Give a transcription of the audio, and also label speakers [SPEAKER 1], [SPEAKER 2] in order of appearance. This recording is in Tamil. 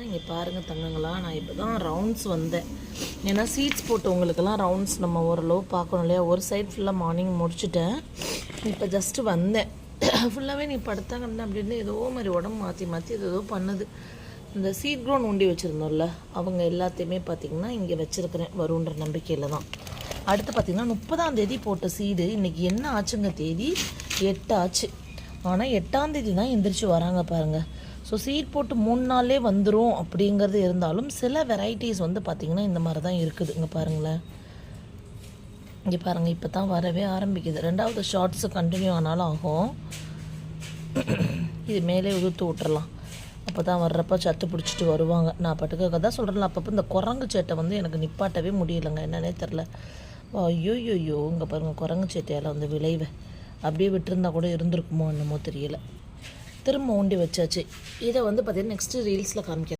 [SPEAKER 1] இங்கே பாருங்கள் தங்கங்களா, நான் இப்போ தான் ரவுண்ட்ஸ் வந்தேன். ஏன்னா சீட்ஸ் போட்டவங்களுக்கெல்லாம் ரவுண்ட்ஸ் நம்ம ஓரளவு பார்க்கணும் இல்லையா. ஒரு சைட் ஃபுல்லாக மார்னிங் முடிச்சுட்டேன். இப்போ ஜஸ்ட்டு வந்தேன். ஃபுல்லாகவே நீ படுத்தாங்கன்னு அப்படின்னு ஏதோ மாதிரி உடம்பு மாற்றி மாற்றி ஏதோ பண்ணுது. இந்த சீட் க்ரோன் உண்டி வச்சுருந்தோம்ல, அவங்க எல்லாத்தையுமே பார்த்திங்கன்னா இங்கே வச்சுருக்கிறேன் வருன்ற நம்பிக்கையில் தான். அடுத்து பார்த்திங்கன்னா 30ஆம் தேதி போட்ட சீடு இன்றைக்கி என்ன ஆச்சுங்க, தேதி 8 ஆச்சு. ஆனால் 8ஆம் தேதி தான் எந்திரிச்சு வராங்க பாருங்கள். ஸோ சீட் போட்டு 3 நாள்லே வந்துடும் அப்படிங்கிறது இருந்தாலும் சில வெரைட்டிஸ் வந்து பார்த்திங்கன்னா இந்த மாதிரி தான் இருக்குது. இங்கே பாருங்களேன், இங்கே பாருங்கள், இப்போ தான் வரவே ஆரம்பிக்குது. 2வது ஷார்ட்ஸு கண்டினியூ ஆனாலும் ஆகும். இது மேலே உதுத்து விட்டுறலாம், அப்போ தான் வர்றப்போ சத்து பிடிச்சிட்டு வருவாங்க. நான் பாட்டுக்கு தான் சொல்கிறேன், அப்பப்போ இந்த குரங்கு சேட்டை வந்து எனக்கு நிப்பாட்டவே முடியலைங்க, என்னன்னே தெரில. ஐயோயோயோ, இங்கே பாருங்கள், குரங்கு சேட்டையால் வந்து விளைவை அப்படியே விட்டுருந்தா கூட இருந்திருக்குமோ என்னமோ தெரியலை. திரும்ப ஊண்டி வச்சாச்சு. இதை வந்து பார்த்திங்கன்னா நெக்ஸ்ட்டு ரீல்ஸில் காமிக்கிறேன்.